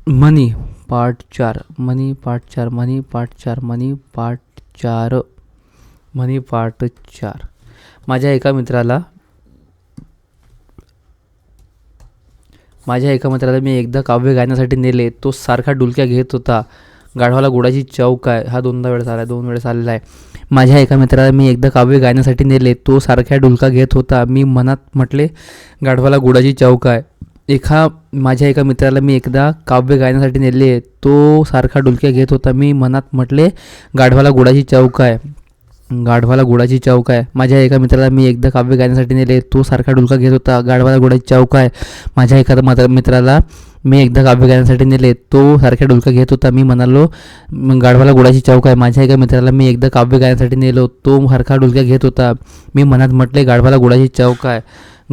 मनी part 4 मनी part 4 मनी part 4 मनी part 4 मनी part 4. माझ्या एका मित्राला मी एकदा काव्य गायनासाठी नेले. तो सारखा डुलक्या घेत होता. गाढवाला गुडाची चव काय. हा दोन वेळेस आलेला आहे. माझ्या एका मित्राला मी एकदा काव्य गायनासाठी नेले. तो सारख्या डुलका घेत होता. मी मनात म्हटले गाढवाला गुडाची चव काय. माझ्या एका मित्राला मी एकदा काव्य गायनासाठी नेले. तो सारखा डुलक्या घेत होता. मी मनात म्हटले गाढवाला गुडाची चव काय. गाढवाला गुडाची चव काय. माझ्या एका मित्राला मी एकदा काव्य गायनासाठी नेले. तो सारखा डुलका घेत होता. गाढवाला गुडाची चव काय. माझ्या एका मित्राला मी एकदा काव्य गायनासाठी नेले. तो सारख्या डुलका घेत होता. मी म्हणालो गाढवाला गुडाची चव काय. माझ्या एका मित्राला मी एकदा काव्य गायनासाठी नेलो. तो सारखा डुलक्या घेत होता. मी मनात म्हटले गाढवाला गुडाची चव काय.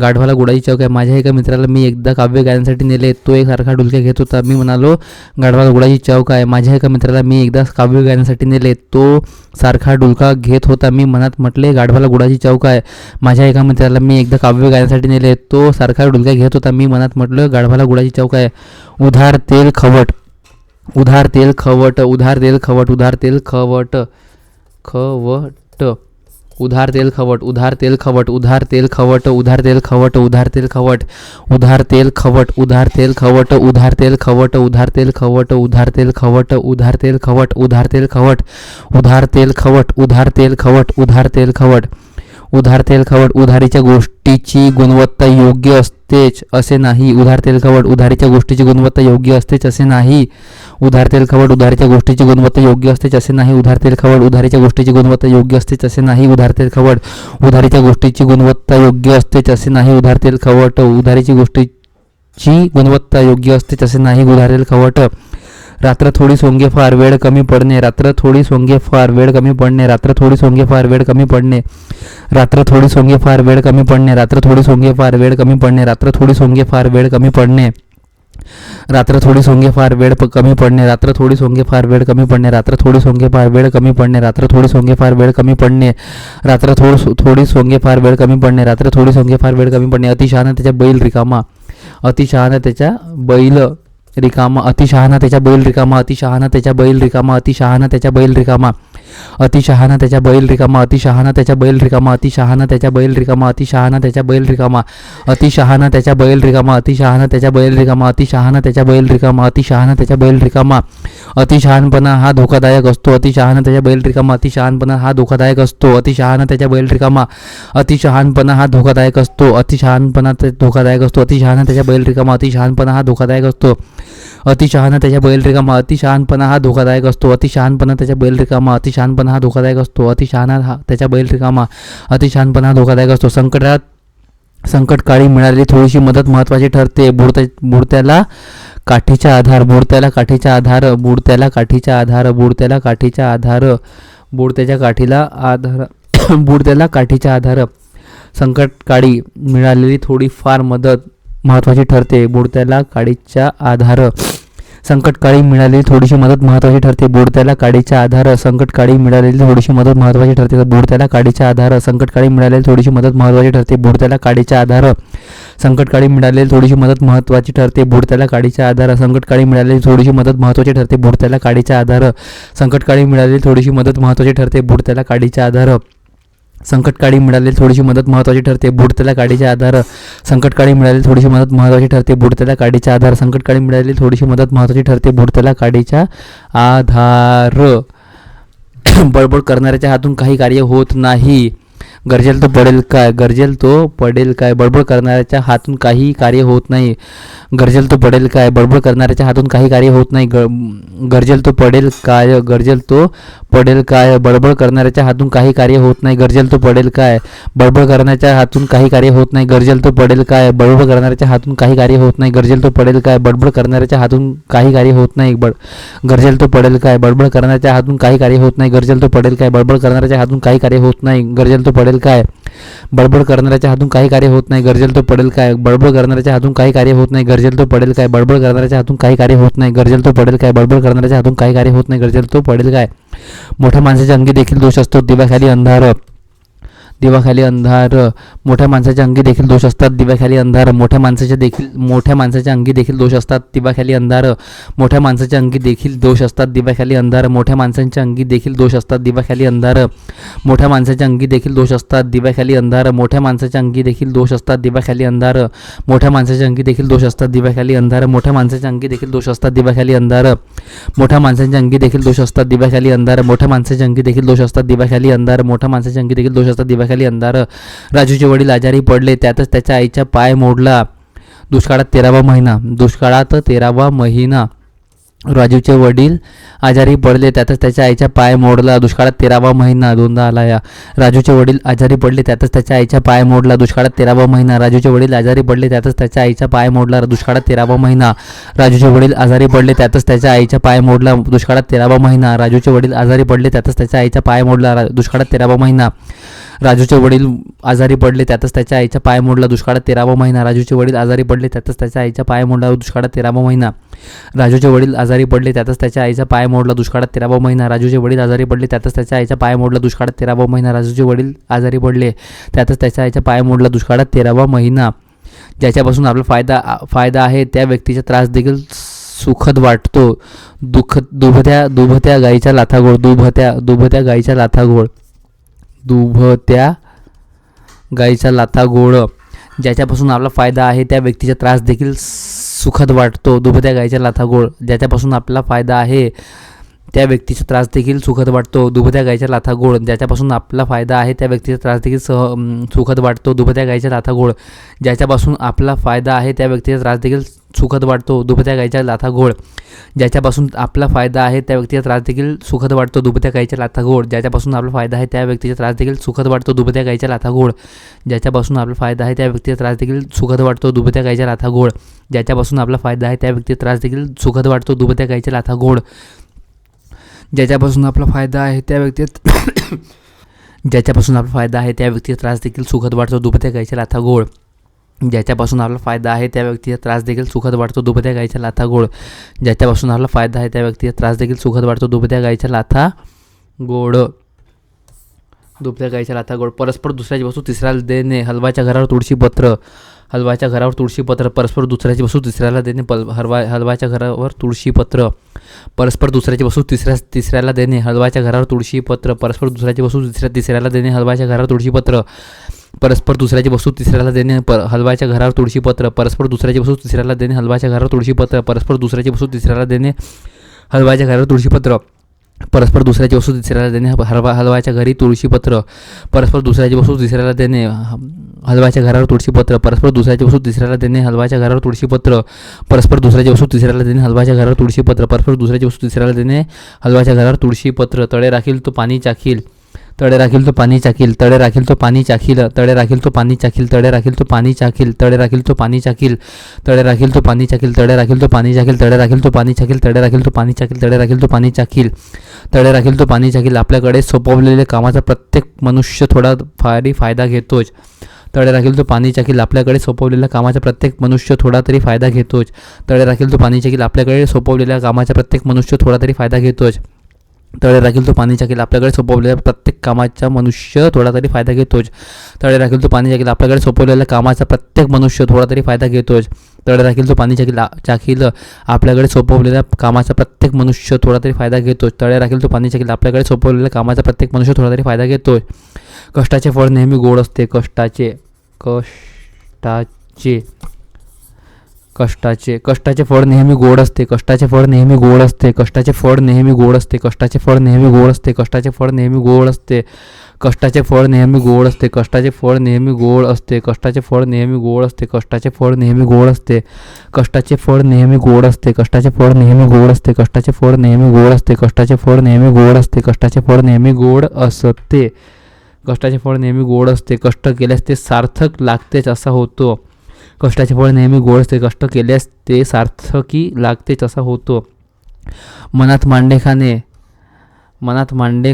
गाढवाला गुडाची चव काय. माझ्या एका मित्राला मी एकदा काव्य गायनासाठी नेले. तो एक सारखा डुलक्या घेत होता. मी म्हणालो गाढवाला गुडाची चव काय. माझ्या एका मित्राला मी एकदा काव्य गायनासाठी नेले. तो सारखा डुलका घेत होता. मी मनात म्हटले गाढवाला गुडाची चव काय. माझ्या एका मित्राला मी एकदा काव्य गायनासाठी नेले. तो सारखा डुलक्या घेत होता. मी मनात म्हटलं गाढवाला गुडाची चव काय. उधार तेल खवट. उधार तेल खवट. उधार तेल खवट. उधार तेल खवट. खवट. उधार तेल खवट. उधार तेल खवट. उधार तेल खवट. उधार तेल खवट. उधार तेल खवट. उधार तेल खवट. उधार तेल खवट. उधार तेल खवट. उधार तेल खवट. उधार तेल खवट. उधार तेल खवट. उधार तेल खवट. उधार तेल खवट. उधार तेल खवट. उधार तेल खवट. उधार तेल खवट. उधारीच्या गोष्टीची गुणवत्ता योग्य असतेच असे नाही. उधार तेल खवट. उधारीच्या गोष्टीची गुणवत्ता योग्य असतेच असे नाही. उधार तेल खवट. उधारीच्या गोष्टीची गुणवत्ता योग्य असतेच असे नाही. उधार तेल खवट. उधारीच्या गोष्टीची गुणवत्ता योग्य असतेच असे नाही. उधार तेल खवट. उधारीच्या गोष्टीची गुणवत्ता योग्य असतेच असे नाही. उधार तेल खवट. उधारीची गोष्टीची गुणवत्ता योग्य असतेच असे नाही. उधार तेल खवट. रात्र थोडी सोंगे फार वेळ कमी पडणे. रात्र थोडी सोंगे फार वेळ कमी पडणे. रात्र थोडी सोंगे फार वेळ कमी पडणे. रात्र थोडी सोंगे फार वेळ कमी पडणे. रात्र थोडी सोंगे फार वेळ कमी पडणे. रात्र थोडी सोंगे फार वेळ कमी पडणे. रात्र थोडी सोंगे फार वेळ कमी पडणे. रात्र थोडी सोंगे फार वेळ कमी पडणे. रात्र थोडी सोंगे फार वेळ कमी पडणे. रात्र थोडी सोंगे फार वेळ कमी पडणे. रात्र थोडी सोंगे फार वेळ कमी पडणे. रात्र थोडी सोंगे फार वेळ कमी पडणे. अतिशहाणा त्याच्या बैल रिकामा. अतिशहाणा त्याच्या बैल रिकामा. अतिशहाणा त्याच्या बैल रिकामा. अतिशहाणा त्याच्या बैल रिकामा. अतिशहाणा त्याच्या बैल रिकामा. अतिशहाणा त्याच्या बैल रिकामा. अतिशहाणा त्याच्या बैल रिकामा. अतिशहाणा त्याच्या बैल रिकामा. अतिशहाणा त्याच्या बैल रिकामा. अतिशहाणा त्याच्या बैल रिकामा. अतिशहाणा त्याच्या बैल रिकामा. अतिशहाणा त्याच्या बैल रिकामा. अतिशहाणा त्याच्या बैल रिकामा. अतिशहाणपणा हा धोकादायक असतो. अतिशहाणा त्याच्या बैल रिकामा. अतिशहाणपणा हा धोकादायक असतो. अतिशहाणा त्याच्या बैल रिकामा. अतिशहाणपणा हा धोकादायक असतो. अतिशहाणपणा धोकादायक असतो. अतिशहाणा त्याच्या बैल रिकामा. अतिशहाणपणा हा धोकादायक असतो. अतिशहाणा त्याच्या बैल रिकामा. अतिशहाणपणा हा धोकादायक असतो. अतिशहाणपणा त्याच्या बैल रिकामा. अतिशहाणपणा हा धोकादायक असतो. अतिशहाणा त्याच्या बैल रिकामा. अतिशहाणपणा हा धोकादायक असतो. संकटकाळी मिळालेली थोडीशी मदत महत्त्वाची ठरते. बुडत्याला काठीचा आधार. बुडत्याला काठीचा आधार. बुडत्याला काठीचा आधार. बुडत्याला काठीचा आधार. बुडत्याच्या काठीला आधार. बुडत्याला काठीचा आधार. संकटकाळी मिळालेली थोडीफार मदत महत्त्वाची ठरते. बुडत्याला काडीचा आधार. संकटकाळी मिळालेली थोडीशी मदत महत्त्वाची ठरते. बुडत्याला काडीचा आधार. संकटकाळी मिळालेली थोडीशी मदत महत्त्वाची ठरते. बुडत्याला काडीचा आधार. संकटकाळी मिळालेली थोडीशी मदत महत्त्वाची ठरते. बुडत्याला काडीचा आधार. संकटकाळी मिळालेली थोडीशी मदत महत्त्वाची ठरते. बुडत्याला काडीचा आधार. संकटकाळी मिळालेली थोडीशी मदत महत्त्वाची ठरते. बुडत्याला काडीचा आधार. संकटकाळी मिळालेली थोडीशी मदत महत्त्वाची ठरते. बुडत्याला काडीचा आधार. संकटकाळी मिळालेली थोडीशी मदत महत्त्वाची ठरते. बुडत्याला काडीचा आधार. संकटकाळी मिळालेली थोडीशी मदत महत्त्वाची ठरते. बुडत्याला काडीचा आधार. संकटकाळी मिळालेली थोडीशी मदत महत्त्वाची ठरते. बुडत्याला काडीचा आधार. बडबड करणाऱ्याच्या हातून काही कार्य होत नाही. गरजेल तो पडेल काय. गरजेल तो पडेल काय. बडबड करणाऱ्याच्या हातून काही कार्य होत नाही. गरजेल तो पडेल काय. बडबड करणाऱ्याच्या हातून काही कार्य होत नाही. गरजेल तो पडेल काय. गरजेल तो पडेल काय. बडबड करणाऱ्याच्या हातून काही कार्य होत नाही. गरजेल तो पडेल काय. बडबड करण्याच्या हातून काही कार्य होत नाही. गरजेल तो पडेल काय. बडबड करणाऱ्याच्या हातून काही कार्य होत नाही. गरजेल तो पडेल काय. बडबड करणाऱ्याच्या हातून काही कार्य होत नाही. गरजेल तो पडेल काय. बडबड करण्याच्या हातून काही कार्य होत नाही. गरजेल तो पडेल काय. बडबड करणाऱ्याच्या हातून काही कार्य होत नाही. गरजेल तो पडेल काय. बडबड करणाऱ्याच्या हातून काही कार्य होत नाही. गरजेल तो पडेल काय. बडबड करणाऱ्याच्या हातून काही कार्य होत नाही. गरजेल तो पडेल काय. बडबड करणाऱ्याच्या हातून काही कार्य होत नाही. गरजेल तो पडेल काय. बडबड करणाऱ्याच्या हातून काही कार्य होत नाही. गरजेल तो पडेल काय. मोठ्या माणसाच्या अंगी देखील दोष असतो. दिव्याखाली अंधार. दिव्याखाली अंधार. मोठ्या माणसाच्या अंगी देखील दोष असतात, दिव्याखाली अंधार. मोठ्या माणसाच्या अंगी देखील दोष असतात, दिव्याखाली अंधार. मोठ्या माणसाच्या अंगी देखील दोष असतात, दिव्याखाली अंधार. मोठ्या माणसांच्या अंगी देखील दोष असतात, दिव्याखाली अंधार. मोठ्या माणसाच्या अंगी देखील दोष असतात, दिव्याखाली अंधार. मोठ्या माणसाच्या अंगी देखील दोष असतात, दिव्याखाली अंधार. मोठ्या माणसाच्या अंगी देखील दोष असतात, दिव्याखाली अंधार. मोठ्या माणसाच्या अंगी देखील दोष असतात, दिव्याखाली अंधार. मोठ्या माणसाच्या अंगी देखील दोष असतात, दिव्याखाली अंधार. मोठ्या माणसाच्या अंगी देखील दोष असतात, दिव्याखाली अंधार. मोठ्या माणसाच्या अंगी देखील दोष असतात, दिव्याखाली अंधार. राजूचे वडील आजारी पडले, त्यातच त्याच्या आईचा पाय मोडला. दुष्काळात 13वा महिना. दुष्काळात 13वा महिना. राजूचे वडील आजारी पडले, त्यातच त्याच्या आईचा पाय मोडला. दुष्काळात 13वा महिना. दोनदा आला या. राजूचे वडील आजारी पडले, त्यातच त्याच्या आईचा पाय मोडला. दुष्काळात 13वा महिना. राजूचे वडील आजारी पडले, त्यातच त्याच्या आईचा पाय मोडला. दुष्काळात 13वा महिना. राजूचे वडील आजारी पडले, त्यातच त्याच्या आईचा पाय मोडला. दुष्काळात 13वा महिना. राजूचे वडील आजारी पडले, त्यातच त्याच्या आईचा पाय मोडला. दुष्काळात 13वा महिना. राजूचे वडील आजारी पडले, त्यातच त्याच्या आईचा पाय मोडला. दुष्काळात 13वा महिना. राजूचे वडील आजारी पडले, त्यातच त्याच्या आईचा पाय मोडला. दुष्काळात 13वा महिना. राजूचे वडील आजारी पडले, त्यातच त्याच्या आईचा पाय मोडला. दुष्काळात 13वा महिना. राजूचे वडील आजारी पडले, त्यातच त्याच्या आईचा पाय मोडला. दुष्काळात 13वा महिना. राजूचे वडील आजारी पडले, त्यातच त्याच्या आईचा पाय मोडला. दुष्काळात 13वा महिना. ज्याच्यापासून आपला फायदा आहे त्या व्यक्तीचा त्रास देखील सुखद वाटतो. दुभत्या गाईच्या लाथागोळ. दुभत्या गाईच्या लाथागोळ. दुभत्या गाईचा लाथागोळ. ज्याच्यापासून आपला फायदा आहे त्या व्यक्तीचा त्रास देखील सुखद वाटतो. दुभत्या गाईचा लाथागोळ. ज्याच्यापासून आपला फायदा आहे त्या व्यक्तीचा त्रास देखील सुखद वाटतो. दुभत्या गाईचा लाथागोळ. ज्याच्यापासून आपला फायदा आहे त्या व्यक्तीचा त्रास देखील सुखद वाटतो. दुभत्या गाईचा लाथागोळ. ज्याच्यापासून आपला फायदा आहे त्या व्यक्तीचा त्रास देखील सुखद वाटतो. दुभत्या गाईचा लाथागोळ. ज्याच्यापासून आपला फायदा आहे त्या व्यक्तीचा त्रास देखील सुखद वाटतो. दुभत्या गाईचा लाथागोळ. ज्याच्यापासून आपला फायदा आहे त्या व्यक्तीचा त्रास देखील सुखद वाटतो. दुभत्या गाईचा लाथागोळ. ज्याच्यापासून आपला फायदा आहे त्या व्यक्तीचा त्रास देखील सुखद वाटतो. दुभत्या गाईचा लाथागोळ. ज्याच्यापासून आपला फायदा आहे त्या व्यक्तीचा त्रास देखील सुखद वाटतो. दुभत्या गाईचा लाथागोळ. ज्याच्यापासून आपला फायदा आहे त्या ज्याच्यापासून आपला फायदा आहे त्या व्यक्तीचा त्रास देखील सुखद वाटतो. दुभत्या गाईचा लाथागोळ. ज्याच्यापासून आपला फायदा आहे त्या व्यक्तीचा त्रास देखील सुखद वाटतो. दुभत्या गाईचा लाथागोळ. ज्याच्यापासून आपला फायदा आहे त्या व्यक्तीचा त्रास देखील सुखद वाटतो. दुभत्या गाईचा लाथागोळ. दुभत्या गाईचा लाथागोळ. परस्पर दुसऱ्याची वस्तू तिसऱ्याला देणे. हलवाच्या घरावर तुळशीपत्र. हलवाच्या घरावर तुळशीपत्र. परस्पर दुसऱ्याची वस्तू तिसऱ्याला देणे. हलवाच्या घरावर तुळशीपत्र. परस्पर दुसऱ्याची वस्तू तिसऱ्याला देणे. हलवाच्या घरावर तुळशीपत्र. परस्पर दुसऱ्याची वस्तू तिसऱ्याला देणे. हलवाच्या घरावर तुळशीपत्र. परस्पर दुसऱ्याची वस्तू तिसऱ्याला देणे. हलवाच्या घरावर तुळशीपत्र. परस्पर दुसऱ्याची वस्तू तिसऱ्याला देणे. हलवाच्या घरावर तुळशीपत्र. परस्पर दुसऱ्याची वस्तू तिसऱ्याला देणे. हलवाच्या घरावर तुळशीपत्र. परस्पर दुसऱ्याची वस्तू तिसऱ्याला देणे. हलवाच्या घरी तुळशीपत्र. परस्पर दुसऱ्याची वस्तू तिसऱ्याला देणे. हलवाच्या घरावर तुळशीपत्र. परस्पर दुसऱ्याची वस्तू तिसऱ्याला देणे. हलवाच्या घरावर तुळशीपत्र. परस्पर दुसऱ्याची वस्तू तिसऱ्याला देणे. हलवाच्या घरावर तुळशीपत्र. परस्पर दुसऱ्याची वस्तू तिसऱ्याला देणे. हलवाच्या घरावर तुळशीपत्र. तळे राखील तो पाणी चाखील. तळे राखील तो पाणी चाखील. तळे राखील तो पाणी चाखील. तळे राखील तो पाणी चाखील. तळे राखील तो पाणी चाखील. तळे राखील तो पाणी चाखील. तळे राखील तो पाणी चाखील. तळे राखील तो पाणी चाखील. तळे राखील तो पाणी चाखील. तळे राखील तो पाणी चाखील. तळे राखील तो पाणी चाखील. तळे राखील तो पाणी चाखील. आपल्याकडे सोपवलेल्या कामाचा प्रत्येक मनुष्य थोडा फारी फायदा घेतोच. तळे राखील तो पाणी चाखील. आपल्याकडे सोपवलेल्या कामाचा प्रत्येक मनुष्य थोडा तरी फायदा घेतोच. तळे राखील तो पाणी चाखील. आपल्याकडे सोपवलेल्या कामाचा प्रत्येक मनुष्य थोडा तरी फायदा घेतोच. तळे राखील तो पाणी चाखील. आपल्याकडे सोपवलेल्या प्रत्येक कामाचा मनुष्य थोडा तरी फायदा घेतोच. तळे राखील तो पाणी चाखील. आपल्याकडे सोपवलेल्या कामाचा प्रत्येक मनुष्य थोडा तरी फायदा घेतोच. तळे राखील तो पाणी चाखील. आपल्याकडे सोपवलेल्या कामाचा प्रत्येक मनुष्य थोडा तरी फायदा घेतोच. तळे राखील तो पाणी चाखील. आपल्याकडे सोपवलेल्या कामाचा प्रत्येक मनुष्य थोडा तरी फायदा घेतोच. कष्टाचे फळ नेहमी गोड असते. कष्टाचे फळ नेहमी गोड असते. कष्टाचे फळ नेहमी गोड असते. कष्टाचे फळ नेहमी गोड असते. कष्टाचे फळ नेहमी गोड असते. कष्टाचे फळ नेहमी गोड असते. कष्टाचे फळ नेहमी गोड असते. कष्टाचे फळ नेहमी गोड असते. कष्टाचे फळ नेहमी गोड असते. कष्टाचे फळ नेहमी गोड असते. कष्टाचे फळ नेहमी गोड असते. कष्टाचे फळ नेहमी गोड असते. कष्टाचे फळ नेहमी गोड असते. कष्टाचे फळ नेहमी गोड असते. कष्टाचे फळ नेहमी गोड असते. कष्टाचे फळ नेहमी गोड असते. कष्ट केल्यास ते सार्थक लागतेच असा होतो. कष्टाचे फळ नेहमी गोड असते. कष्ट केल्यास ते सार्थकी लागतेच असा होतो. मनात मांडे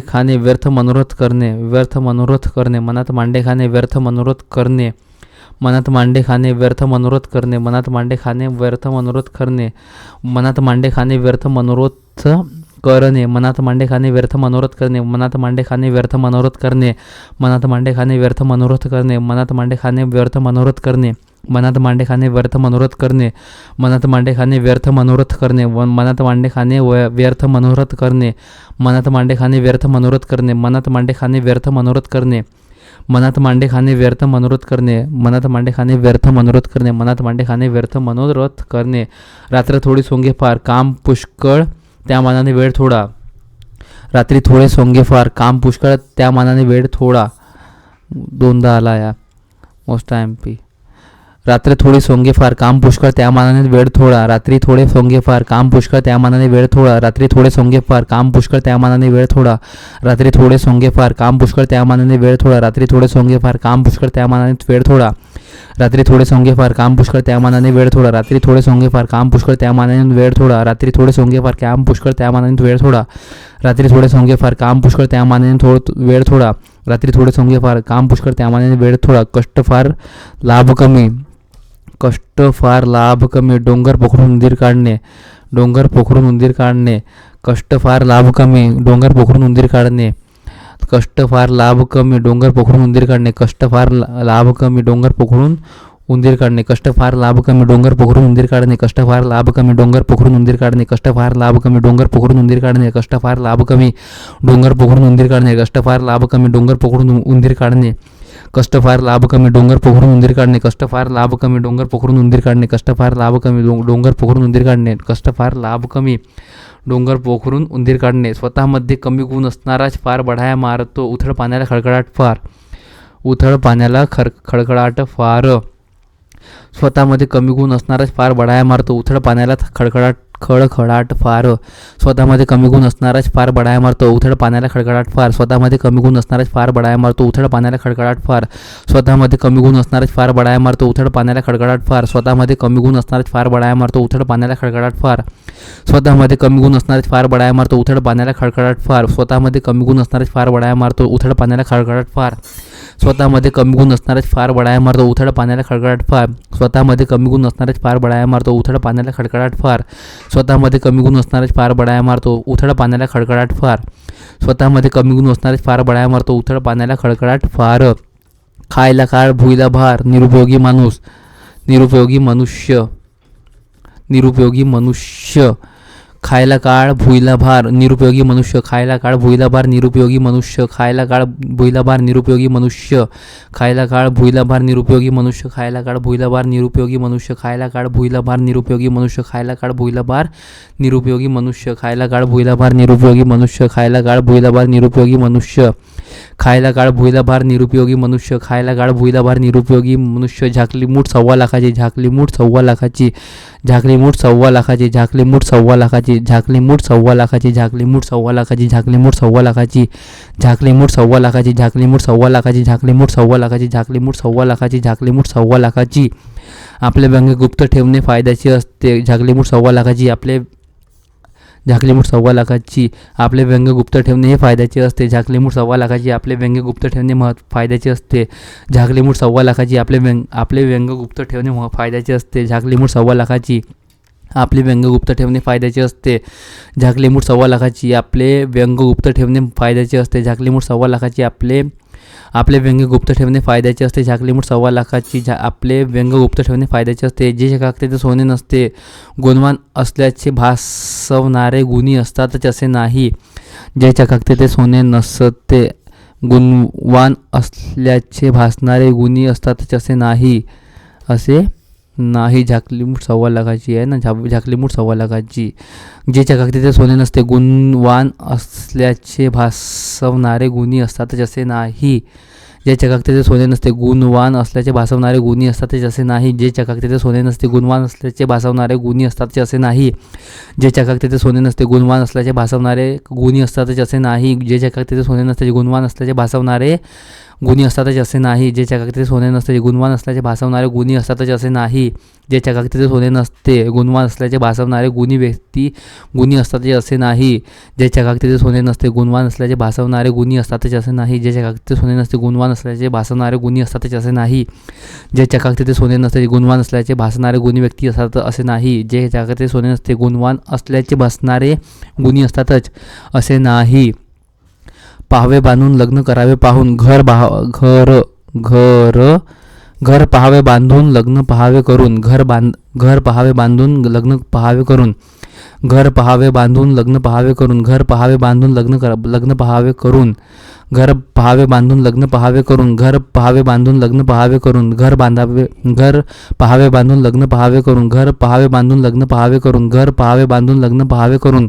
खाणे व्यर्थ मनोरथ करणे. व्यर्थ मनोरथ करणे. मनात मांडे खाणे व्यर्थ मनोरथ करणे. मनात मांडे खाणे व्यर्थ मनोरथ करणे. मनात मांडे खाणे व्यर्थ मनोरथ करणे. मनात मांडे खाणे व्यर्थ मनोरथ करणे, मनात मांडे खाणे व्यर्थ मनोरथ करणे, मनात मांडे खाणे व्यर्थ मनोरथ करणे, मनात मांडे खाणे व्यर्थ मनोरथ करणे, मनात मांडे खाणे व्यर्थ मनोरथ करणे, मनात मांडे खाणे व्यर्थ मनोरथ करणे, मनात मांडे खाणे व्यर्थ मनोरथ करणे, मनात मांडे खाणे व्यर्थ मनोरथ करणे, मनात मांडे खाणे व्यर्थ मनोरथ करणे, मनात मांडे खाणे व्यर्थ मनोरथ करणे, मनात मांडे खाणे व्यर्थ मनोरथ करणे, मनात मांडे खाणे व्यर्थ मनोरथ करणे, मनात मांडे खाणे व्यर्थ मनोरथ करणे. रात्र थोडी सोंगे फार काम पुष्कळ त्या मानाने वेळ थोडा. रात्री थोडे सोंगे फार काम पुष्कळ त्या मानाने वेळ थोडा. दोनदा आला या मोस्ट एम पी. रात्री थोडी सोंगे फार काम पुष्कळ त्या मानाने वेळ थोडा. रात्री थोडे सोंगे फार काम पुष्कळ त्या मानाने वेळ थोडा. रात्री थोडे सोंगे फार काम पुष्कळ त्या मानाने वेळ थोडा. रात्री थोडे सोंगे फार काम पुष्कळ त्या मानाने वेळ थोडा. रात्री थोडे सोंगे फार काम पुष्कळ त्या मानाने वेळ थोडा. रात्री थोडे सोंगे फार काम पुष्कळ त्या मानाने वेळ थोडा. रात्री थोडे सोंगे फार काम पुष्कळ त्या मानाने वेळ थोडा. रात्री थोडे सोंगे फार काम पुष्कळ त्या मानाने वेळ थोडा. रात्री थोडे सोंगे फार काम पुष्कळ त्या मानाने वेळ थोडा. रात्री थोडे सोंगे फार काम पुष्कळ त्या मानाने वेळ थोडा. कष्ट फार लाभ कमी. कष्ट फार लाभ कमी. डोंगर पोखरून उंदीर काढणे. डोंगर पोखरून उंदीर काढणे. कष्ट फार लाभ कमी. डोंगर पोखरून उंदीर काढणे. कष्ट फार लाभ कमी. डोंगर पोखरून उंदीर काढणे. कष्ट फार लाभ कमी. डोंगर पोखरून उंदीर काढणे. कष्ट फार लाभ कमी. डोंगर पोखरून उंदीर काढणे. कष्ट फार लाभ कमी. डोंगर पोखरून उंदीर काढणे. कष्ट फार लाभ कमी. डोंगर पोखरून उंदीर काढणे. कष्ट फार लाभ कमी. डोंगर पोखरून उंदीर काढणे. कष्ट फार लाभ कमी. डोंगर पोखरून उंदीर काढणे. कष्ट फार लाभ कमी. डोंगर पोखरून उंदीर काढणे. कष्ट फार लाभ कमी. डोंगर पोखरून उंदीर काढणे. कष्ट फार लाभ कमी. डोंगर पोखरून उंदीर काढणे. कष्ट फार लाभ कमी. डोंगर पोखरून उंदीर काढणे. स्वतःमध्ये कमी गुण असणाराच फार बढाया मारतो. उथळ पाण्याला खळखळाट फार. उथळ पाण्याला खळखळाट फार. स्वतःमध्ये कमी गुण असणाराच फार बढाया मारतो. उथळ पाण्याला खळखळाट फार. स्वतःमध्ये कमी गुण असणाराच फार बढाया मारतो. उथळ पाण्याला खळखळाट फार. स्वतःमध्ये कमी गुण असणाराच फार बढाया मारतो. उथळ पाण्याला खळखळाट फार. स्वतःमध्ये कमी गुण असणाराच फार बढाया मारतो. उथळ पाण्याला खळखळाट फार. स्वतःमध्ये कमी गुण असणाराच फार बढाया मारतो. उथळ पाण्याला खळखळाट फार. स्वतःमध्ये कमी गुण असणाराच फार बढाया मारतो. उथळ पाण्याला खळखळाट फार. स्वतःमध्ये कमी गुण असणाराच फार बढाया मारतो. उथळ पाण्याला खळखळाट फार. स्वतःमध्ये कमी गुण असणाराच फार बढाया मारतो. उथळ पाण्याला खळखळाट फार. स्वतःमध्ये कमी गुण असणाराच फार बढाया मारतो. उथळ पाण्याला खळखळाट फार. स्वतःमध्ये कमी गुण असणाराच फार बढाया मारतो. उथळ पाण्याला खळखळाट फार. स्वतःमध्ये कमी गुण असणाराच फार बढाया मारतो. उथळ पाण्याला खळखळाट फार. खायला काळ भुईला भार. निरुपयोगी माणूस. निरुपयोगी मनुष्य. निरुपयोगी मनुष्य. खायला काळ भुईला भार. निरुपयोगी मनुष्य. खायला काळ भुईला भार. निरुपयोगी मनुष्य. खायला काळ भुईला भार. निरुपयोगी मनुष्य. खायला काळ भुईला भार. निरुपयोगी मनुष्य. खायला काळ भुईला भार. निरुपयोगी मनुष्य. खायला काळ भुईला भार. निरुपयोगी मनुष्य. खायला काळ भुईला भार. निरुपयोगी मनुष्य. खायला काळ भुईला भार. निरुपयोगी मनुष्य. खायला काळ भुईला भार. निरुपयोगी मनुष्य. खायला काळ भुईला भार. निरुपयोगी मनुष्य. खायला काळ भुईला भार. निरुपयोगी मनुष्य. झाकली मूठ 1.25 लाखाची. झाकली मूठ 1.25 लाखाची. झाकली मूठ 1.25 लाखाची. झाकली मूठ 1.25 लाखाची. झाकली मूठ 1.25 लाखाची. झाकली मूठ 1.25 लाखाची. झाकली मूठ 1.25 लाखाची. झाकली मूठ 1.25 लाखाची. झाकली मूठ 1.25 लाखाची. झाकली मूठ 1.25 लाखाची. झाकली मूठ 1.25 लाखाची. झाकली मूठ 1.25 लाखाची. आपले व्यंग गुप्त ठेवणे फायद्याचे असते. झाकली मूठ 1.25 लाखाची. झाकली मूठ 1.25 लाखाची. आपले व्यंग गुप्त ठेवणे हे फायद्याचे असते. झाकली मूठ 1.25 लाखाची. आपले व्यंग गुप्त ठेवणे फायद्याचे असते. झाकली मूठ 1.25 लाखाची. आपले व्यंग गुप्त ठेवणे फायद्याचे असते. झाकली मूठ 1.25 लाखाची. आपले व्यंग गुप्त ठेवणे फायद्याचे असते. झाकली मूठ 1.25 लाखाची. आपले व्यंग गुप्त ठेवणे फायद्याचे असते. झाकली मूठ 1.25 लाखाची. आपले व्यंग गुप्त ठेवणे फायद्याचे असते. झाकली मूठ 1.25 लाखाची. आपले व्यंग गुप्त ठेवणे फायद्याचे असते. जे चकाकते ते सोने नसते. गुणवान असल्याचे भासवणारे गुणी असतात असे नाही. जे चकाकते ते सोने नसते. गुणवान असल्याचे भासणारे गुणी असतात असे नाही. असे नाही. झाकली मूठ 1.25 लाखाची आहे ना. झाकली मूठ 1.25 लाखाची. जे चकाकते ते सोने नसते. गुणवान असल्याचे भासवणारे गुणी असतात जसे नाही. जे चकाकते ते सोने नसते. गुणवान असल्याचे भासवणारे गुणी असतात जसे नाही. जे चकाकते ते सोने नसते. गुणवान असल्याचे भासवणारे गुणी असतात जसे नाही. जे चकाकते ते सोने नसते. गुणवान असल्याचे भासवणारे गुणी असतात जसे नाही. जे चकाकते ते सोने नसते. गुणवान असल्याचे भासवणारे गुणी असतातच असे नाही, जे चकाकते सोने नसते. गुणवान असल्याचे भासवणारे गुणी असतातच असे नाही, जे चकाकते सोने नसते. गुणवान असल्याचे भासवणारे गुणी व्यक्ती गुणी असतातच असे नाही, जे चकाकते सोने नसते. गुणवान असल्याचे भासवणारे गुणी असतातच असे नाही, जे चकाकते सोने नसते. गुणवान असल्याचे भासवणारे गुणी असतातच असे नाही, जे चकाकते सोने नसते. गुणवान असल्याचे भासणारे गुणी व्यक्ती असतात असे नाही, जे चकाकते सोने नसते. गुणवान असल्याचे भासणारे गुणी असतातच असे नाही. पाहावे बांधून लग्न करावे पाहून घर पाहावे बांधून लग्न पाहावे करून घर पाहावे बांधून लग्न पाहावे करून घर पाहावे बांधून लग्न पाहावे करून घर पाहावे बांधून लग्न पाहावे करून घर पाहावे बांधून लग्न पाहावे करून घर पाहावे बांधून लग्न पाहावे करून घर पाहावे बांधून लग्न पाहावे करून घर पाहावे बांधून लग्न पाहावे करून घर पाहावे बांधून लग्न पाहावे करून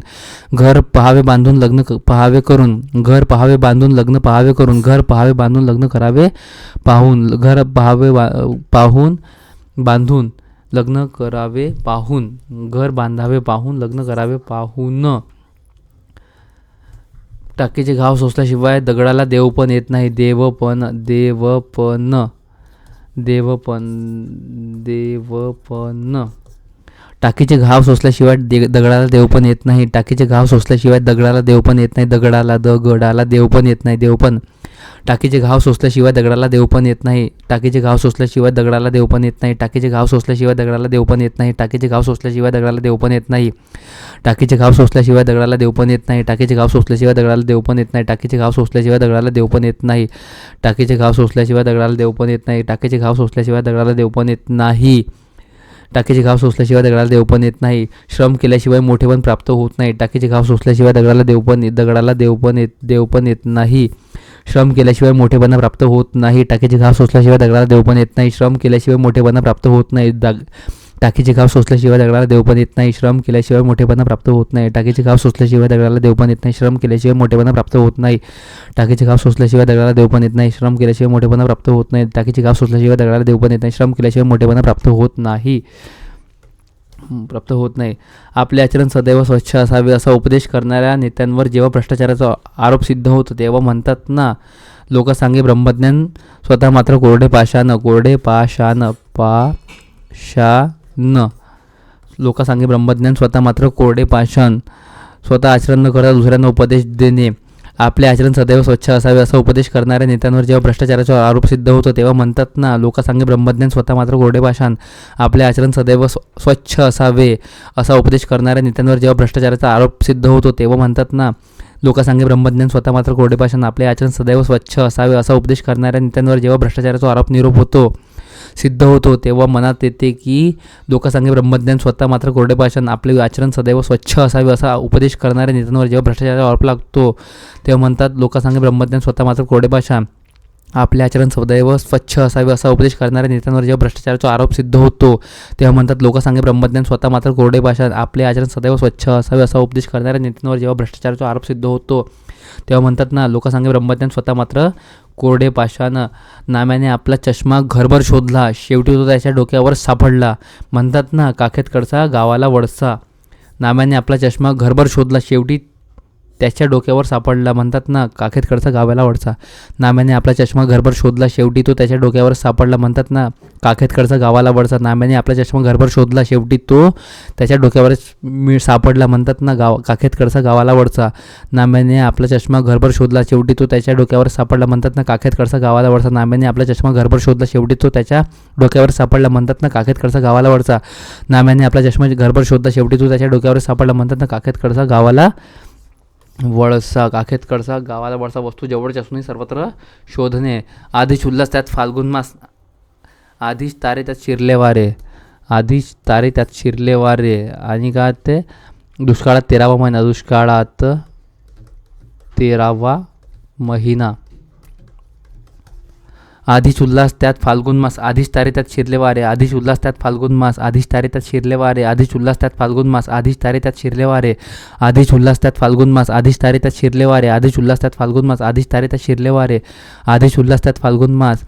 घर पाहावे बांधून लग्न पाहावे करून घर पाहावे बांधून लग्न पाहावे करून घर पाहावे बांधून लग्न करावे पाहून घर पाहावे पाहून बांधून लग्न करावे पाहून घर बांधावे पाहून लग्न करावे पाहून. टाकीचे घाव सोसल्याशिवाय दगडाला देव पण येत नाही. देवपण टाकीचे घाव सोसल्याशिवाय दगडाला देव पण येत नाही. टाकीचे घाव सोसल्याशिवाय दगडाला देव पण येत नाही. दगडाला देव पण येत नाही. देवपण. टाकीचे घाव सोसल्याशिवाय दगडाला देव पण येत नाही. टाकीचे घाव सोसल्याशिवाय दगडाला देव पण येत नाही. टाकीचे घाव सोसल्याशिवाय दगडाला देव पण येत नाही. टाकीचे घाव सोसल्याशिवाय दगडाला देव पण येत नाही. टाकीचे घाव सोसल्याशिवाय दगडाला देव पण येत नाही. टाकीचे घाव सोसल्याशिवाय दगडाला देव पण येत नाही. टाकीचे घाव सोसल्याशिवाय दगडाला देव पण येत नाही. टाकीचे घाव सोसल्याशिवाय दगडाला देव पण येत नाही. टाकीचे घाव सोसल्याशिवाय दगडाला देव पण येत नाही. टाकीचे घाव सोसल्याशिवाय दगडाला देव पण येत नाही. श्रम केल्याशिवाय मोठेपण प्राप्त होत नाही. टाकीचे घाव सोसल्याशिवाय दगडाला देव पण येत नाही. श्रम केल्याशिवाय मोठेपणा प्राप्त होत नाही. टाकीचे घाव सोसल्याशिवाय दगडाला देव पण येत नाही. श्रम केल्याशिवाय मोठेपणा प्राप्त होत नाही. टाकीचे घाव सोसल्याशिवाय दगडाला देव पण येत नाही. श्रम केल्याशिवाय मोठेपणा प्राप्त होत नाही. टाकीचे घाव सोसल्याशिवाय दगडाला देव पण येत नाही. श्रम केल्याशिवाय मोठेपणा प्राप्त होत नाही. टाकीचे घाव सोसल्याशिवाय दगडाला देव पण येत नाही. श्रम केल्याशिवाय मोठेपणा प्राप्त होत नाही. टाकीचे घाव सोसल्याशिवाय दगडाला देव पण येत नाही. श्रम केल्याशिवाय मोठेपणा प्राप्त होत नाही. आपले आचरण सदैव स्वच्छ असावे असा उपदेश करणाऱ्या नेत्यांवर जेव्हा भ्रष्टाचाराचा आरोप सिद्ध होतो तेव्हा म्हणतात ना, लोकसांगे ब्रह्मज्ञान स्वतः मात्र कोरडे पाषाण. लोकसांगे ब्रह्मज्ञान स्वतः मात्र कोरडे पाषाण. स्वतः आचरण न करता दुसऱ्यांना उपदेश देणे. आपले आचरण सदैव स्वच्छ असावे असा उपदेश करणाऱ्या नेत्यांवर जेव्हा भ्रष्टाचाराचा आरोप सिद्ध होतो तेव्हा म्हणतात ना, लोकसांगे ब्रह्मज्ञान स्वतः मात्र कोरडे पाषाण. आपले आचरण सदैव स्वच्छ असावे असा उपदेश करणाऱ्या नेत्यांवर जेव्हा भ्रष्टाचाराचा आरोप सिद्ध होतो तेव्हा म्हणतात ना, लोकसांगे ब्रह्मज्ञान स्वतः मात्र कोरडे पाषाण. आपले आचरण सदैव स्वच्छ असावे असा उपदेश करणाऱ्या नेत्यांवर जेव्हा भ्रष्टाचाराचा आरोप सिद्ध होतो तेव्हा मनात येते की लोकसांगे ब्रह्मज्ञान स्वतः मात्र कोरडे पाषाण. आपले आचरण सदैव स्वच्छ असावे असा उपदेश करणाऱ्या नेत्यांवर जेव्हा भ्रष्टाचाराचा आरोप लागतो तेव्हा म्हणतात, लोकसांगे ब्रह्मज्ञान स्वतः मात्र कोरडे पाषाण. आपले आचरण सदैव स्वच्छ असावे असा उपदेश करणाऱ्या नेत्यांवर जेव्हा भ्रष्टाचाराचा आरोप सिद्ध होतो तेव्हा म्हणतात, लोकसांगे ब्रह्मज्ञान स्वतः मात्र कोरडे पाषाण. आपले आचरण सदैव स्वच्छ असावे असा उपदेश करणाऱ्या नेत्यांवर जेव्हा भ्रष्टाचाराचा आरोप सिद्ध होतो तेव्हा म्हणतात ना, लोकसांगे ब्रह्मज्ञान स्वतः मात्र कोरडे पाषाण. नाम्याने आपला चष्मा घरभर शोधला, शेवटी तो त्याच्या डोक्यावर सापडला. म्हणतात ना, काखेत कडसा गावाला वळसा. नाम्याने आपला चष्मा घरभर शोधला, शेवटी त्याच्या डोक्यावर सापडला. म्हणतात ना, काखेत कडसा गावाला वळसा. नाम्याने आपला चष्मा घरभर शोधला, शेवटी तो त्याच्या डोक्यावर सापडला. म्हणतात ना, काखेत कडसा गावाला वळसा. नाम्याने आपला चष्मा घरभर शोधला, शेवटी तो त्याच्या डोक्यावर सापडला. म्हणतात ना, काखेत कडसा गावाला वळसा. नाम्याने आपला चष्मा घरभर शोधला, शेवटी तो त्याच्या डोक्यावर सापडला. म्हणतात ना, काखेत कडसा गावाला वळसा. नाम्याने आपला चष्मा घरभर शोधला, शेवटी तो त्याच्या डोक्यावर सापडला. म्हणतात ना, काखेत कडसा गावाला वळसा. नाम्याने आपला चष्मा घरभर शोधला, शेवटी तो त्याच्या डोक्यावर सापडला. म्हणतात ना, काखेत कडसा गावाला वळसा. काखेत कडसा गावाला वळसा. वस्तू जवळच असूनही सर्वत्र शोधणे. आधीच उल्हास त्यात फाल्गुन मास. आधीच तारे त्यात शिरले वारे. आणि काय ते दुष्काळात 13वा महिना. दुष्काळात 13वा महिना. आधीच उल्हास त्यात फाल्गुन मास. आधीच तारे त्यात शिरले वारे. आधीच उल्हास त्यात फाल्गुन मास. आधीच तारे त्यात शिरले वारे. आधीच उल्हास त्यात फाल्गुन मास. आधीच तारे त्यात शिरले वारे. आधीच उल्हास त्यात फाल्गुन मास. आधीच तारे त्यात शिरले वारे. आधीच उल्हास त्यात फाल्गुन मास. आधीच तारे त्यात शिरले वारे. आधीच उल्हास त्यात फाल्गुन मास.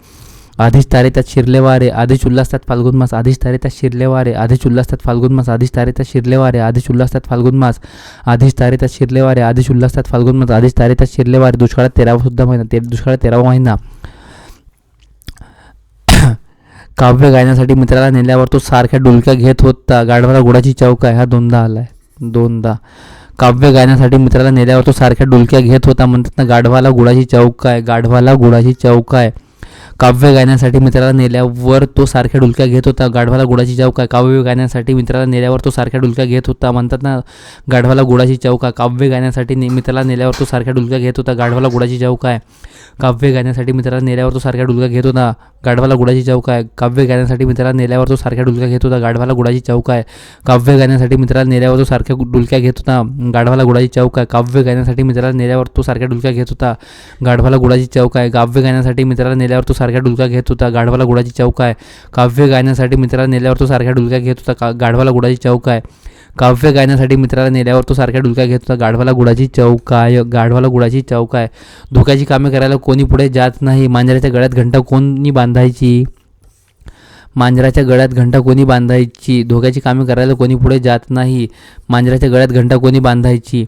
आधीच तारे त्यात शिरले वारे. आधीच उल्हास त्यात फाल्गुन मास. आधीच तारे त्यात शिरले वारे. आधीच उल्हास त्यात फाल्गुन मास. आधीच तारे त्यात शिरले वारे. आधीच उल्हास त्यात फाल्गुन मास. आधीच तारे त्यात शिरले वारे. आधीच उल्हास त्यात फाल्गुन मास. आधीच तारे त्यात शिरले वारे. दुष्काळात 13वा महिना. काव्य गायण्यासाठी मित्राला नेल्यावर तो सारख्या डुलक्या घेत होता, गाढवाला गुळाची चव काय, हा दोनदा आलाय, दोनदा. काव्य गायण्यासाठी मित्राला नेल्यावर तो सारख्या डुलक्या घेत होता, म्हणतात ना गाढवाला गुळाची चव काय, गाढवाला गुळाची चव काय. काव्य गायण्यासाठी मित्राला नेल्यावर तो सारख्या डुलक्या घेत होता, गाढवाला गुळाची चव काय. काव्य गायण्यासाठी मित्राला नेल्यावर तो सारख्या डुलक्या घेत होता, म्हणतात ना गाढवाला गुळाची चव काय. काव्य गायण्यासाठी मित्राला नेल्यावर तो सारख्या डुलक्या घेत होता, गाढवाला गुळाची चव काय. काव्य गायण्यासाठी मित्राला नेल्यावर तो सारख्या डुलक्या घेत होता, गाढवाला गुळाची चव काय. काव्य गायण्यासाठी मित्राला नेल्यावर तो सारख्या डुलक्या घेत होता, गाढवाला गुळाची चव काय. काव्य गायण्यासाठी मित्राला नेल्यावर तो सारख्या डुलक्या घेत होता, गाढवाला गुळाची चव काय. काव्य गायण्यासाठी मित्राला नेल्यावर तो सारख्या डुलक्या घेत होता, गाढवाला गुळाची चव काय. काव्य गायण्यासाठी मित्राला नेल्यावर तो सारख्या डुलक्या घेत होता, गाढवाला गुळाची चव काय. काव्य गायण्यासाठी मित्राला नेल्यावर तो सारख्या डुलक्या घेत होता, गाढवाला गुळाची चव काय. काव्य गायण्यासाठी मित्राला नेल्यावर तो सारख्या डुलक्या घेत होता, गाढवाला गुळाची चव काय. गाढवाला गुळाची चव काय. धोक्याची कामे करायला कोणी पुढे जात नाही, मांजराच्या गळ्यात घंटा कोणी बांधायची. मांजराच्या गळ्यात घंटा कोणी बांधायची. धोक्याची कामे करायला कोणी पुढे जात नाही, मांजराच्या गळ्यात घंटा कोणी बांधायची.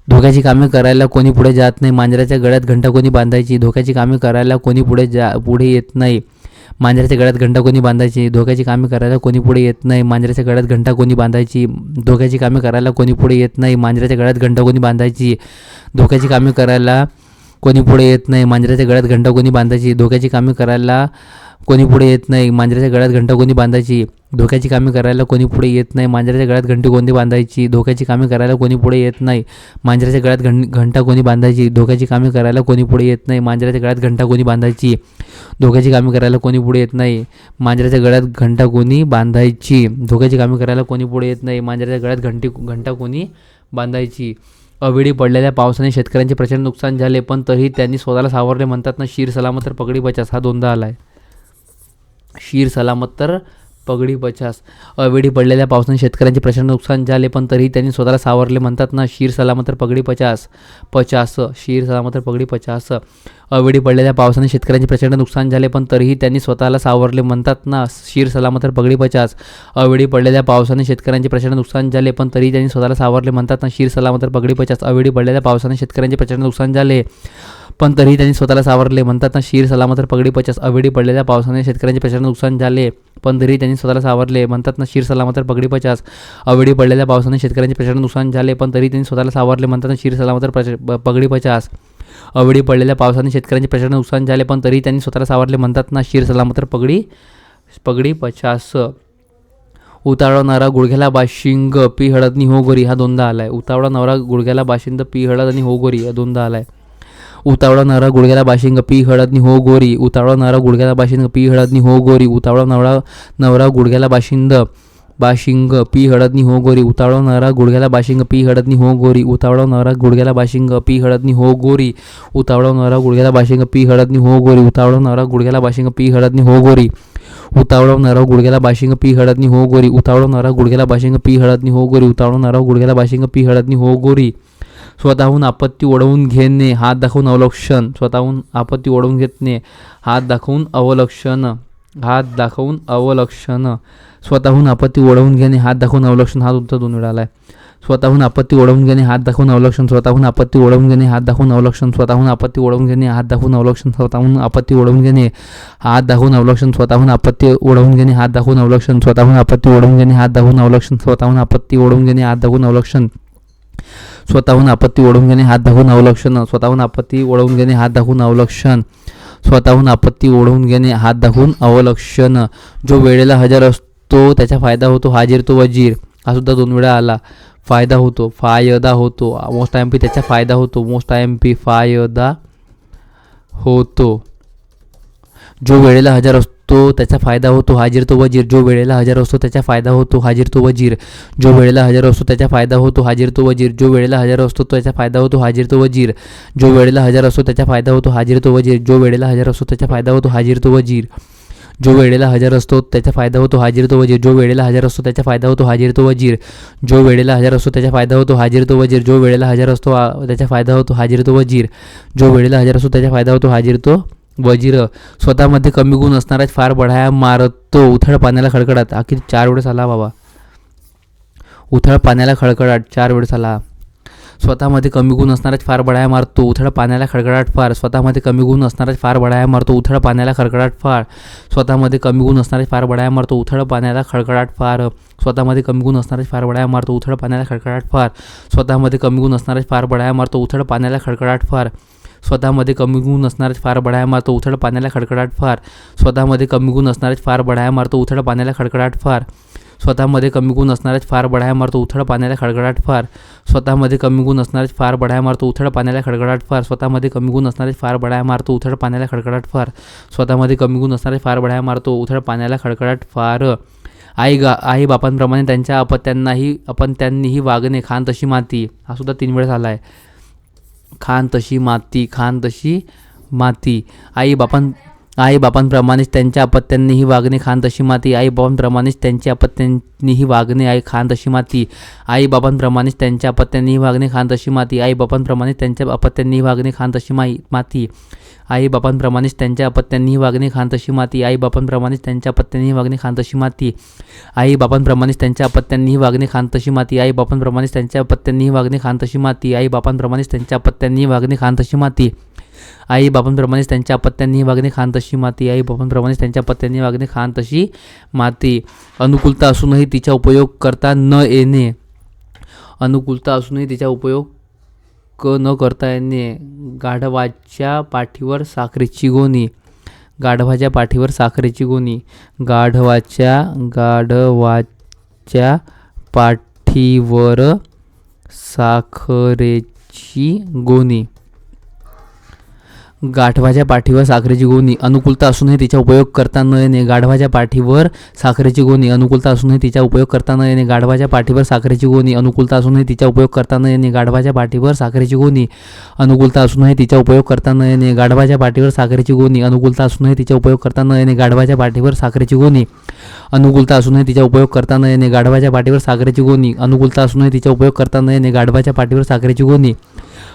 धोक्याची कामे करायला कोणी पुढे जात नाही, मांजराच्या गळ्यात घंटा कोणी बांधायची. धोक्याची कामे करायला कोणी पुढे येत नाही, मांजराच्या गळ्यात घंटा कोणी बांधायची. धोक्याची कामे करायला कोणी पुढे येत नाही, मांजराच्या गळ्यात घंटा कोणी बांधायची. धोक्याची कामे करायला कोणी पुढे येत नाही, मांजराच्या गळ्यात घंटा कोणी बांधायची. धोक्याची कामे करायला कोणी पुढे येत नाही, मांजराच्या गळ्यात घंटा कोणी बांधायची. धोक्याची कामे करायला कोणी पुढे येत नाही, मांजराच्या गळ्यात घंटा कोणी बांधायची. धोक्याची कामे करायला कोणी पुढे येत नाही, मांजराच्या गळ्यात घंटी कोणती बांधायची. धोक्याची कामे करायला कोणी पुढे येत नाही, मांजराच्या गळ्यात घंटा कोणी बांधायची. धोक्याची कामे करायला कोणी पुढे येत नाही, मांजराच्या गळ्यात घंटा कोणी बांधायची. धोक्याची कामे करायला कोणी पुढे येत नाही, मांजराच्या गळ्यात घंटा कोणी बांधायची. धोक्याची कामे करायला कोणी पुढे येत नाही, मांजराच्या गळ्यात घंटा कोणी बांधायची. अवेळी पडलेल्या पावसाने शेतकऱ्यांचे प्रचंड नुकसान झाले, पण तरीही त्यांनी स्वतःला सावरले, म्हणतात ना शीर सलामत तर पगडी बचास, हा दोनदा आलाय. शीर सलामत तर पगडी बचास. अवेळी पडलेल्या पावसाने शेतकऱ्यांचे प्रचंड नुकसान झाले, पण तरीही त्यांनी स्वतःला सावरले, म्हणतात ना शीर सलामत तर पगडी पचास. शीर सलामत तर पगडी पचास. अवेळी पडलेल्या पावसाने शेतकऱ्यांचे प्रचंड नुकसान झाले, पण तरीही त्यांनी स्वतःला सावरले, म्हणतात ना शीर सलामत तर पगडी पचास. अवेळी पडलेल्या पावसाने शेतकऱ्यांचे प्रचंड नुकसान झाले, पण तरीही त्यांनी स्वतःला सावरले, म्हणतात ना शीर सलामत तर पगडी पचास. अवेळी पडलेल्या पावसाने शेतकऱ्यांचे प्रचंड नुकसान झाले, पण तरीही त्यांनी स्वतःला सावरले, म्हणतात ना शीर सलामत तर पगडी पचास. अवेळी पडलेल्या पावसाने शेतकऱ्यांचे प्रचंड नुकसान झाले, पण तरीही त्यांनी स्वतःला सावरले, म्हणतात ना शीर सलामत तर पगडी पचास. अवेळी पडलेल्या पावसाने शेतकऱ्यांचे प्रचंड नुकसान झाले, पण तरीही त्यांनी स्वतःला सावरले, म्हणतात ना शीर सलामत तर पगडी पचास. अवेळी पडलेल्या पावसाने शेतकऱ्यांचे प्रचंड नुकसान झाले, पण तरीही त्यांनी स्वतःला सावरले, म्हणतात ना शीर सलामत तर पगडी पचास. उतावळा नवरा गुडघ्याला बाशिंग पी हळदनी हो गोरी, हा दोनदा आलाय. उतावळा नवरा गुडघ्याला बाशिंग पी हळद आणि हो गोरी, हा दोनदा आलाय. उतावळा नवरा गुडघ्याला बाशिंग पी हळदनी हो गोरी. उतावळा नवरा गुडघ्याला बाशिंग पी हळदनी हो गोरी. उतावळा नवरा गुडघ्याला बाशिंग पी हळदनी हो गोरी. उतावळा नवरा गुडघ्याला बाशिंग पी हळदनी हो गोरी. उतावळा नवरा गुडघ्याला बाशिंग पी हळदनी हो गोरी. उतावळा नवरा गुडघ्याला बाशिंग पी हळदनी हो गोरी. उतावळा नवरा गुडघ्याला बाशिंग पी हळदनी हो गोरी. उतावळा नवरा गुडघ्याला बाशिंग पी हळदनी हो गोरी. उतावळा नवरा गुडघ्याला बाशिंग पी हळदनी हो गोरी. उतावळा नवरा गुडघ्याला बाशिंग पी हळदनी हो गोरी. स्वतःहून आपत्ती ओढवून घेणे, हात दाखवून अवलक्षण. स्वतःहून आपत्ती ओढवून घेणे, हात दाखवून अवलक्षण. स्वतःहून आपत्ती ओढवून घेणे, हात दाखवून अवलक्षण, हा तुमचा दोन वेळा आलाय. स्वतःहून आपत्ती ओढवून घेणे, हात दाखवून अवलक्षण. स्वतःहून आपत्ती ओढवून घेणे, हात दाखवून अवलक्षण. स्वतःहून आपत्ती ओढवून घेणे, हात दाखवून अवलक्षण. स्वतःहून आपत्ती ओढवून घेणे, हात दाखवून अवलक्षण. स्वतःहून आपत्ती ओढवून घेणे, हात दाखवून अवलक्षण. स्वतःहून आपत्ती ओढवून घेणे, हात दाखवून अवलक्षण. स्वतःहून आपत्ती ओढवून घेणे, हात दाखवून अवलक्षण. स्वतःहून आपत्ती ओढवून घेणे, हात दाखवून अवलक्षण. स्वतःहून आपत्ती ओढवून घेणे, हात दाखवून अवलक्षण. स्वतःहून आपत्ती ओढवून घेणे, हात दाखवून अवलक्षण. जो वेळेला हजर असतो त्याचा फायदा होतो, हाजीर तो वजीर, हा सुद्धा दोन वेळा आला. फायदा होतो, फायदा होतो, मोस्ट आय एम पी, त्याचा फायदा होतो, मोस्ट आय एम पी, फायदा होतो. जो वेळेला हजर असतो त्याचा फायदा होतो, हाजीर तो वजीर. जो वेळेला हजर असतो त्याचा फायदा होतो, हाजीर तो वजीर. जो वेळेला हजर असतो त्याचा फायदा होतो, हाजीर तो वजीर. जो वेळेला हजर असतो त्याचा फायदा होतो, हाजीर तो वजीर. जो वेळेला हजर असतो त्याचा फायदा होतो, हाजीर तो वजीर. जो वेळेला हजर असतो त्याचा फायदा होतो, हाजीर तो वजीर. जो वेळेला हजर असतो त्याचा फायदा होतो, हाजीर तो वजीर. जो वेळेला हजर असतो त्याचा फायदा होतो, हाजीर तो वजीर. जो वेळेला हजर असतो त्याचा फायदा होतो, हाजीर तो वजीर. जो वेळेला हजर असतो त्याचा फायदा होतो, हाजीर तो वजीर. जो वेळेला हजर असतो त्याचा फायदा होतो, हाजीर तो वजीर. स्वतःमध्ये कमी गुण असणारा फार बढाया मारतो, उथळ पाण्याला खडखडाट. हा किती 4 वेळेस आला बाबा. उथळ पाण्याला खडखडाट 4 वेळेस आला. स्वतःमध्ये कमी गुण असणाराच फार बडाया मारतो उथळ पाण्याला खडखडाट फार. स्वतःमध्ये कमी गुण असणाराच फार बडाया मारतो उथळ पाण्याला खडखडाट फार. स्वतःमध्ये कमी गुण असणाराच फार बडाया मारतो उथळ पाण्याला खडखडाट फार. स्वतःमध्ये कमी गुण असणाराच फार बडाया मारतो उथळ पाण्याला खडखडाट फार. स्वतःमध्ये कमी गुण असणाराच फार बडाया मारतो उथळ पाण्याला खडखडाट फार. स्वतःमध्ये कमी गुण असणाराच फार बडाया मारतो उथळ पाण्याला खडखडाट फार. स्वतःमध्ये कमी गुण असणाराच फार बडाया मारतो उथळ पाण्याला खडखडाट फार. स्वतःमध्ये कमी गुण असणाराच फार बडाया मारतो उथळ पाण्याला खडखडाट फार. स्वतःमध्ये कमी गुण असणाराच फार बडाया मारतो उथळ पाण्याला खडखडाट फार. स्वतःमध्ये कमी गुण असणाराच फार बडाया मारतो उथळ पाण्याला खडखडाट फार. स्वतःमध्ये कमी गुण असणाराच फार बडाया मारतो उथळ पाण्याला खडखडाट फार. आई बापांप्रमाणे त्यांच्या अपत्यांनीही वागणे खान तशी माती. हा सुद्धा 3 वेळेस आला आहे. खान तशी माती, खान तशी माती. आई बापांप्रमाणेच त्यांच्या अपत्यांनीही वागणे खान तशी माती. आई बापांप्रमाणेच त्यांच्या अपत्यांनीही वागणे खान तशी माती. आई बापांप्रमाणेच त्यांच्या अपत्यांनीही वागणे खान तशी माती. आई बापांप्रमाणेच त्यांच्या अपत्यांनीही वागणे खान तशी माती. आई बापांप्रमाणेच त्यांच्या अपत्यांनीही वागणे खान तशी माती. आई बापांप्रमाणेच त्यांच्या अपत्यांनीही वागणे खान तशी माती. आई बापांप्रमाणेच त्यांच्या अपत्यांनीही वागणे खान तशी माती. आई बापांप्रमाणेच त्यांच्या अपत्यांनीही वागणे खान तशी माती. आई बापांप्रमाणेच त्यांच्या अपत्यांनीही वागणे खान तशी माती. आई बापांप्रमाणेच त्यांच्या अपत्यांनीही वागणे खान तशी माती. आई बापांप्रमाणेच त्यांच्या अपत्यांनीही वागणे खान तशी माती. अनुकूलता असूनही तिचा उपयोग करता न येणे. अनुकूलता असूनही तिचा उपयोग न करता येणे. गाढवाच्या पाठीवर साखरेची गोणी. गाढवाच्या पाठीवर साखरेची गोणी. गाढवाच्या पाठीवर साखरेची गोणी. गाढवाच्या पाठीवर साखरेची गोणी. अनुकूलता असूनही तिचा उपयोग करता न येणे. गाढवाच्या पाठीवर साखरेची गोणी. अनुकूलता असूनही तिचा उपयोग करता न येणे. गाढवाच्या पाठीवर साखरेची गोणी. अनुकूलता असूनही तिचा उपयोग करता न येणे. गाढवाच्या पाठीवर साखरेची गोणी. अनुकूलता असूनही तिचा उपयोग करता न येणे. गाढवाच्या पाठीवर साखरेची गोणी. अनुकूलता असूनही तिचा उपयोग करता न येणे. गाढवाच्या पाठीवर साखरेची गोणी. अनुकूलता असूनही तिचा उपयोग करता न येणे. गाढवाच्या पाठीवर साखरेची गोणी. अनुकूलता असूनही तिचा उपयोग करता न येणे. गाढवाच्या पाठीवर साखरेची गोणी.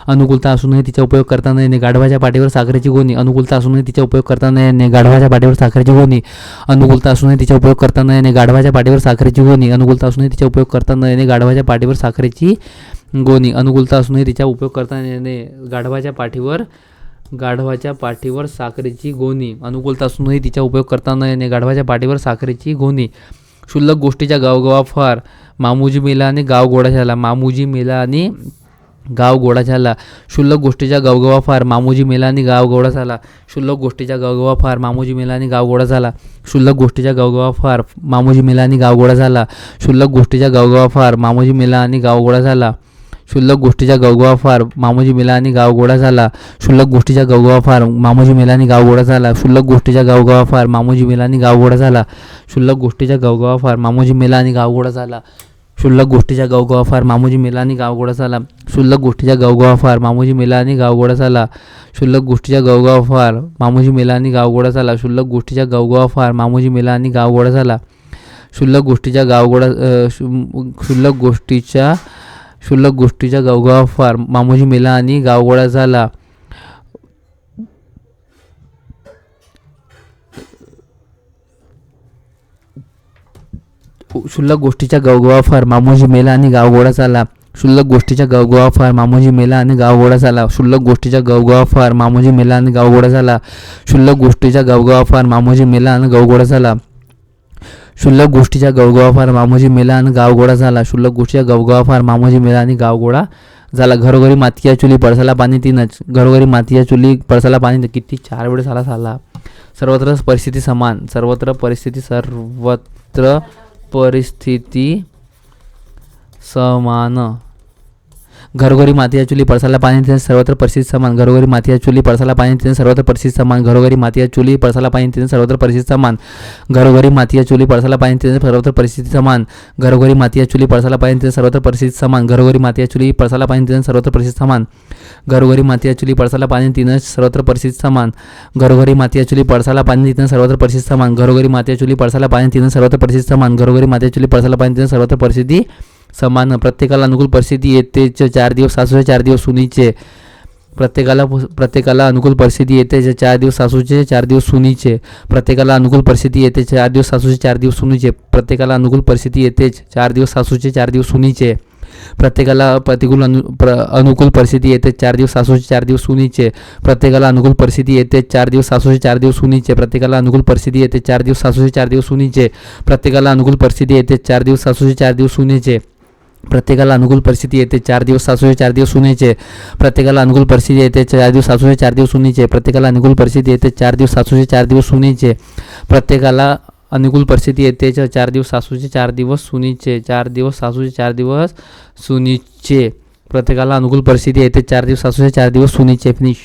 अनुकूलता असूनही तिचा उपयोग करता न येणे. गाढवाच्या पाठीवर साखरेची गोणी. अनुकूलता असूनही तिचा उपयोग करता न येणे. गाढवाच्या पाठीवर साखरेची गोणी. अनुकूलता असूनही तिचा उपयोग करता न येणे. गाढवाच्या पाठीवर साखरेची गोणी. अनुकूलता असूनही तिचा उपयोग करता न येणे. गाढवाच्या पाठीवर साखरेची गोणी. अनुकूलता असूनही तिचा उपयोग करता न येणे. गाढवाच्या पाठीवर साखरेची गोणी. अनुकूलता असूनही तिचा उपयोग करता न येणे. गाढवाच्या पाठीवर साखरेची गोणी. क्षुल्लक गोष्टीच्या गावगावा फार. मामुजी मेला आणि गाव गोडा झाला. मामुजी मेला आणि गाव गोडा झाला. क्षुल्लक गोष्टीच्या गावगावा फार. मामुजी मेला आणि गाव गोडा झाला. क्षुल्लक गोष्टीच्या गावगावा फार. मामुजी मेला आणि गाव गोडा झाला. क्षुल्लक गोष्टीच्या गावगावा फार. मामुजी मेला आणि गाव गोडा झाला. क्षुल्लक गोष्टीच्या गावगावा फार. मामुजी मेला आणि गाव गोडा झाला. क्षुल्लक गोष्टीच्या गावगावा फार. मामुजी मेला आणि गाव गोडा झाला. क्षुल्लक गोष्टीच्या गावगावा फार. मामुजी मेला आणि गाव गोडा झाला. क्षुल्लक गोष्टीच्या गावगावा फार. मामुजी मेला आणि गाव गोडा झाला. क्षुल्लक गोष्टीच्या गावगावा फार. मामुजी मेला आणि गाव गोडा झाला. क्षुल्लक गोष्टीच्या गावगावा फार. मामुजी मेला आणि गाव गोडा झाला. क्षुल्लक गोष्टीच्या गावगावा फार. मामुजी मेला आणि गाव गोडा झाला. क्षुल्लक गोष्टीच्या गावगावा फार. मामुजी मेला आणि गाव गोडा झाला. क्षुल्लक गोष्टीच्या गावगावा फार. मामुजी मेला आणि गाव गोडा झाला. क्षुल्लक गोष्टीच्या गावगावा फार. मामुजी मेला आणि गाव गोडा झाला. क्षुल्लक गोष्टीच्या गावगावा फार. मामुजी मेला आणि गाव गोडा झाला. क्षुल्लक गोष्टीच्या गावगावा फार. मामुजी मेला आणि गाव गोडा झाला. क्षुल्लक गोष्टीच्या गावगावा फार. मामुजी मेला आणि गाव गोडा झाला. क्षुल्लक गोष्टीच्या गावगावा फार. मामुजी मेला आणि गाव गोडा झाला. क्षुल्लक गोष्टीच्या गावगावा फार. मामुजी मेला आणि गाव गोडा झाला. क्षुल्लक गोष्टीच्या गावगावा फार. मामुजी मेला आणि गाव गोडा झाला. घरोघरी मातीच्या चुली पळसाला पाणी 3च. घरोघरी मातीच्या चुली पळसाला पाणी किती 4 वेळेस आला. सर्वत्र परिस्थिती समान. सर्वत्र परिस्थिती समान. घरोघरी मातीच्या चुली पळसाला पाणी 3 सर्वत्र परिस्थिती समान. घरोघरी मातीच्या चुली पळसाला पाणी 3 सर्वत्र परिस्थिती समान. घरोघरी मातीच्या चुली पळसाला पाणी 3 सर्वत्र परिस्थिती समान. घरोघरी मातीच्या चुली पळसाला पाणी 3 सर्वत्र परिस्थिती समान. घरोघरी मातीच्या चुली पळसाला पाणी 3 सर्वत्र परिस्थिती समान. घरोघरी मातीच्या चुली पळसाला पाणी 3 सर्वत्र परिस्थिती समान. घरोघरी मातीच्या चुली पळसाला पाणी 3 सर्वत्र परिस्थिती समान. घरोघरी मातीच्या चुली पळसाला पाणी 3 सर्वत्र परिस्थिती समान. घरोघरी मातीच्या चुली पळसाला पाणी 3 सर्वत्र परिस्थिती समान. घरोघरी मातीच्या चुली पळसाला पाणी 3 सर्वत्र परिस्थिती समान. प्रत्येकाला अनुकूल परिस्थिती येतेच 4 दिवस सासूचे 4 दिवस सुनीचे. प्रत्येकाला अनुकूल परिस्थिती येते 4 दिवस सासूचे 4 दिवस सुनीचे. प्रत्येकाला अनुकूल परिस्थिती येते 4 दिवस सासूचे 4 दिवस सुनीचे. प्रत्येकाला अनुकूल परिस्थिती येते 4 दिवस सासूचे 4 दिवस सुनीचे. प्रत्येकाला अनुकूल परिस्थिती येते 4 दिवस सासूचे 4 दिवस सुनीचे. प्रत्येकाला अनुकूल परिस्थिती येते 4 दिवस सासूचे 4 दिवस सुनीचे. प्रत्येकाला अनुकूल परिस्थिती येते 4 दिवस सासूचे 4 दिवस सुनीचे. प्रत्येकाला अनुकूल परिस्थिती येते 4 दिवस सासूचे 4 दिवस सुनीचे. प्रत्येकाला अनुकूल परिस्थिती येते 4 दिवस सासूचे 4 दिवस सुनेचे. प्रत्येकाला अनुकूल परिस्थिती येते 4 दिवस सासूचे 4 दिवस सुनेचे. प्रत्येकाला अनुकूल परिस्थिती येते 4 दिवस सासूचे 4 दिवस सुनेचे. प्रत्येकाला अनुकूल परिस्थिती येते 4 दिवस सासूचे 4 दिवस सुनीचे. 4 दिवस सासूचे 4 दिवस सुनीचे. प्रत्येकाला अनुकूल परिस्थिती येते 4 दिवस सासूचे 4 दिवस सुनीचे. फिनिश.